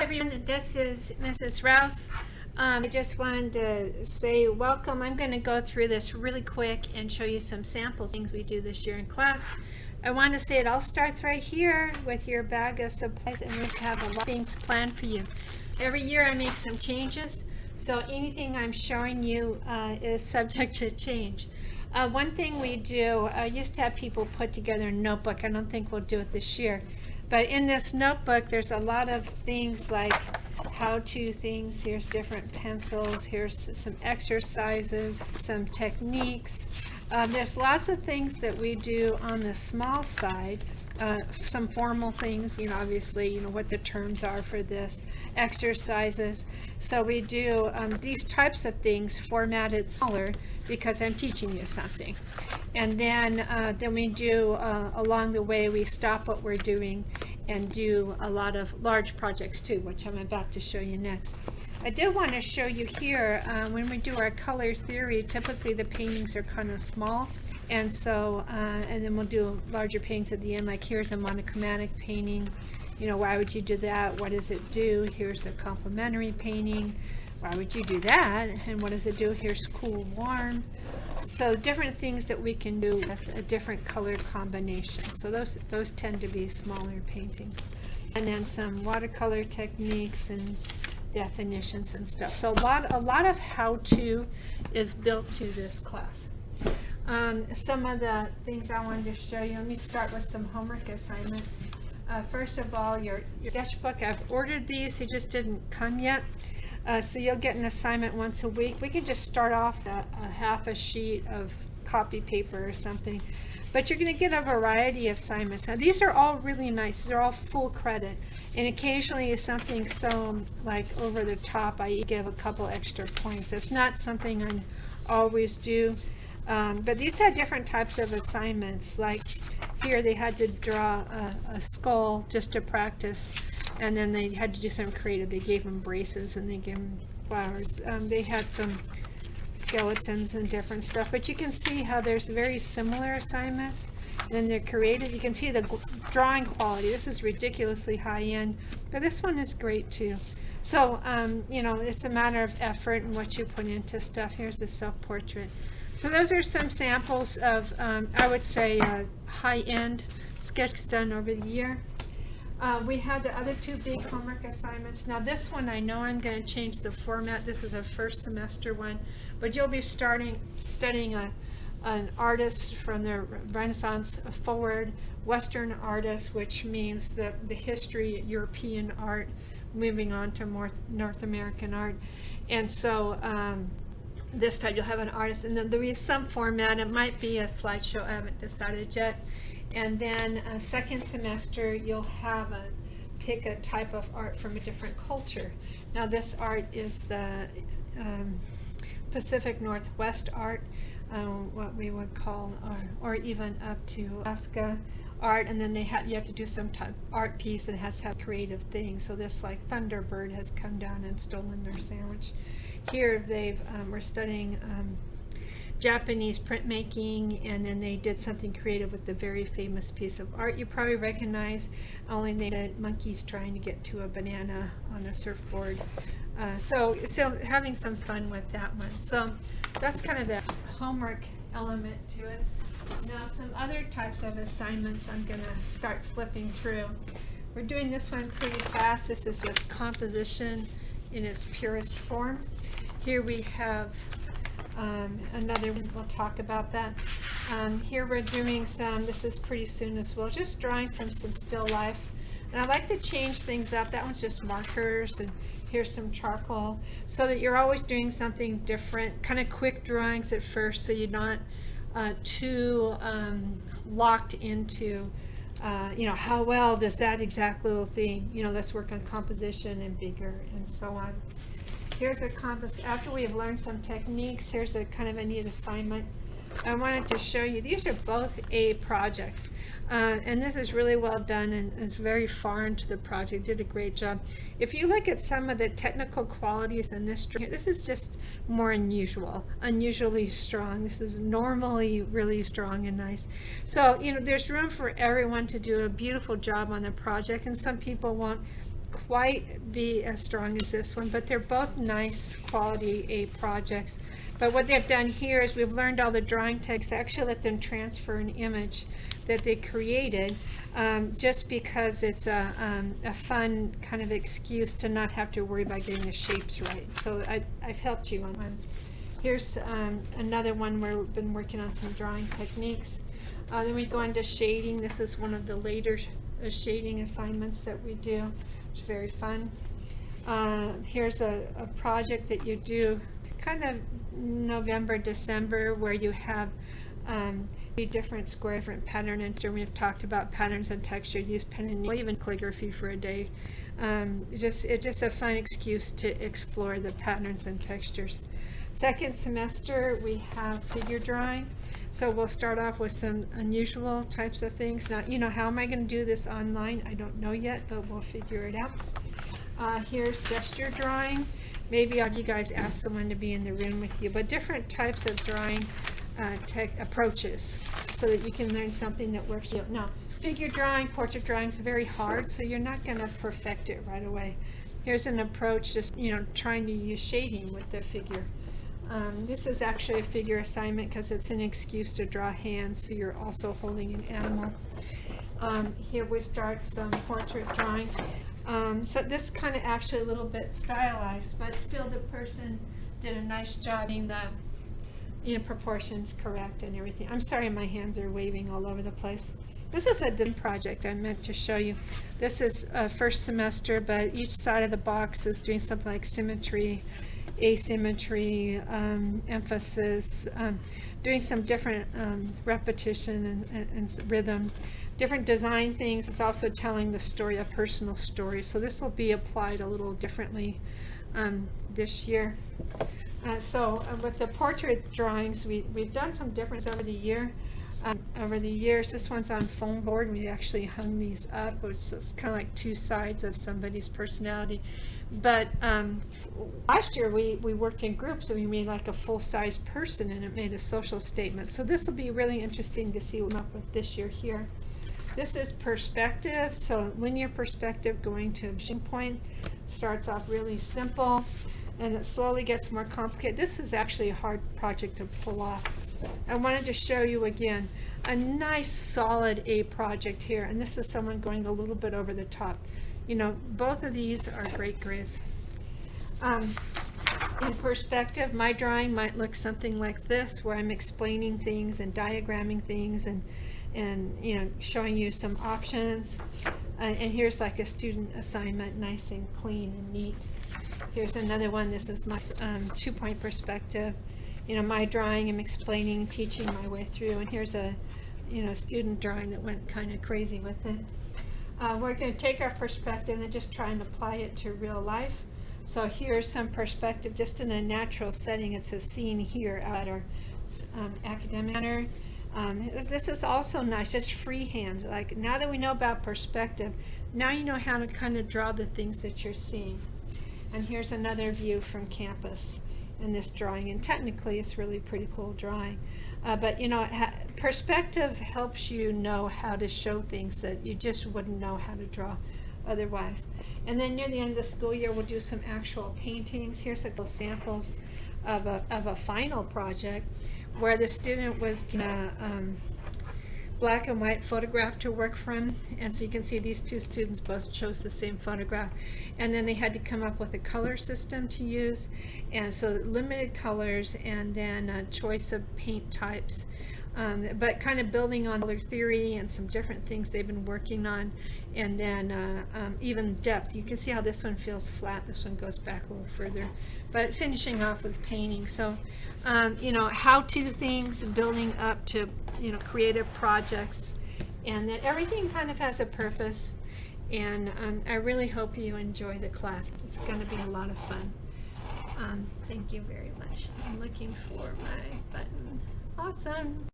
everyone, this is Mrs. Rouse. I just wanted to say welcome. I'm going to go through this really quick and show you some samples things we do this year in class. I want to say it all starts right here with your bag of supplies, and we have a lot of things planned for you. Every year I make some changes, so anything I'm showing you is subject to change. One thing we do, I used to have people put together a notebook. I don't think we'll do it this year. But in this notebook, there's a lot of things like how-to things. Here's different pencils. Here's some exercises, some techniques. There's lots of things that we do on the small side. Some formal things, obviously, what the terms are for this, exercises. So we do these types of things formatted smaller because I'm teaching you something. And then we do, along the way, we stop what we're doing and do a lot of large projects too, which I'm about to show you next. I did want to show you here, when we do our color theory, typically the paintings are kind of small. And so, and then we'll do larger paintings at the end, like here's a monochromatic painting. Why would you do that? What does it do? Here's a complementary painting. Why would you do that? And what does it do? Here's cool, warm. So different things that we can do with a different color combination. So those tend to be smaller paintings. And then some watercolor techniques and definitions and stuff. So a lot of how-to is built to this class. Some of the things I wanted to show you, let me start with some homework assignments. First of all, your sketchbook, I've ordered these, they just didn't come yet. So you'll get an assignment once a week. We can just start off a half a sheet of copy paper or something. But you're going to get a variety of assignments. Now these are all really nice. These are all full credit. And occasionally is something so like over the top, I give a couple extra points. It's not something I always do. But these had different types of assignments. Like here they had to draw a skull just to practice. And then they had to do some creative. They gave them braces and they gave them flowers. They had some skeletons and different stuff. But you can see how there's very similar assignments. And they're creative. You can see the drawing quality. This is ridiculously high end. But this one is great too. So, it's a matter of effort and what you put into stuff. Here's the self-portrait. So those are some samples of, I would say, high-end sketches done over the year. We had the other two big homework assignments. Now this one, I know I'm going to change the format. This is a first semester one, but you'll be studying an artist from the Renaissance forward, Western artist, which means the history, European art, moving on to more North American art. And so this time you'll have an artist, and then there'll be some format. It might be a slideshow. I haven't decided yet. And then second semester, you'll have pick a type of art from a different culture. Now this art is the Pacific Northwest art, what we would call, or even up to Alaska art. And then you have to do some type of art piece and it has to have creative things. So this like Thunderbird has come down and stolen their sandwich. Here we're studying Japanese printmaking, and then they did something creative with the very famous piece of art you probably recognize, only they did monkeys trying to get to a banana on a surfboard. So having some fun with that one. So that's kind of the homework element to it. Now some other types of assignments I'm going to start flipping through. We're doing this one pretty fast. This is just composition in its purest form. Here we have another one, we'll talk about that. Here we're doing this is pretty soon as well, just drawing from some still lifes. And I like to change things up. That one's just markers, and here's some charcoal, so that you're always doing something different, kind of quick drawings at first, so you're not too locked into, how well does that exact little thing, let's work on composition and bigger and so on. Here's a compass. After we have learned some techniques, here's a kind of a neat assignment. I wanted to show you, these are both A projects. And this is really well done and is very far into the project. Did a great job. If you look at some of the technical qualities in this drawing, this is just more unusually strong. This is normally really strong and nice. So, there's room for everyone to do a beautiful job on the project, and some people won't quite be as strong as this one, but they're both nice quality A projects. But what they've done here is we've learned all the drawing techniques. I actually let them transfer an image that they created, just because it's a fun kind of excuse to not have to worry about getting the shapes right. So I've helped you on one. Here's another one where we've been working on some drawing techniques. Then we go into shading. This is one of the later shading assignments that we do. It's very fun. Here's a project that you do kind of November, December, where you have different square, different pattern, and we've talked about patterns and texture. Use pen and needle, even calligraphy for a day. It's just a fun excuse to explore the patterns and textures. Second semester we have figure drawing. So we'll start off with some unusual types of things. Now, you know, how am I going to do this online? I don't know yet, but we'll figure it out. Here's gesture drawing. Maybe you guys ask someone to be in the room with you, but different types of drawing approaches so that you can learn something that works for you. Now, figure drawing, portrait drawing is very hard, so you're not going to perfect it right away. Here's an approach, just, you know, trying to use shading with the figure. This is actually a figure assignment because it's an excuse to draw hands, so you're also holding an animal. Here we start some portrait drawing. So this kind of actually a little bit stylized, but still the person did a nice job being the proportions correct and everything. I'm sorry, my hands are waving all over the place. This is a design project I meant to show you. This is first semester, but each side of the box is doing something like symmetry, asymmetry, emphasis, doing some different repetition and rhythm, different design things. It's also telling the story, a personal story. So this will be applied a little differently this year. With the portrait drawings, we've done some difference over the year. Over the years, this one's on foam board. We actually hung these up. It's just kind of like two sides of somebody's personality. But last year we worked in groups, and we made like a full-size person, and it made a social statement. So this will be really interesting to see what we come up with this year here. This is perspective, so linear perspective going to a vanishing point. Starts off really simple, and it slowly gets more complicated. This is actually a hard project to pull off. I wanted to show you again a nice solid A project here, and this is someone going a little bit over the top. You know, both of these are great grades. In perspective, my drawing might look something like this, where I'm explaining things and diagramming things and you know, showing you some options. And here's like a student assignment, nice and clean and neat. Here's another one. This is my 2-point perspective. You know, my drawing, I'm explaining, teaching my way through. And here's a, you know, student drawing that went kind of crazy with it. We're going to take our perspective and just try and apply it to real life. So here's some perspective just in a natural setting. It's a scene here at our academic center. This is also nice, just freehand. Like, now that we know about perspective, now you know how to kind of draw the things that you're seeing. And here's another view from campus in this drawing, and technically it's really pretty cool drawing. But you know, perspective helps you know how to show things that you just wouldn't know how to draw otherwise. And then near the end of the school year, we'll do some actual paintings. Here's a couple samples of a final project where the student was given a black and white photograph to work from, and so you can see these two students both chose the same photograph, and then they had to come up with a color system to use, and so limited colors, and then a choice of paint types, but kind of building on color theory and some different things they've been working on, and then even depth. You can see how this one feels flat, this one goes back a little further, but finishing off with painting. So you know, how-to things, building up to, you know, creative projects, and that everything kind of has a purpose. And I really hope you enjoy the class. It's going to be a lot of fun. Thank you very much. I'm looking for my button. Awesome.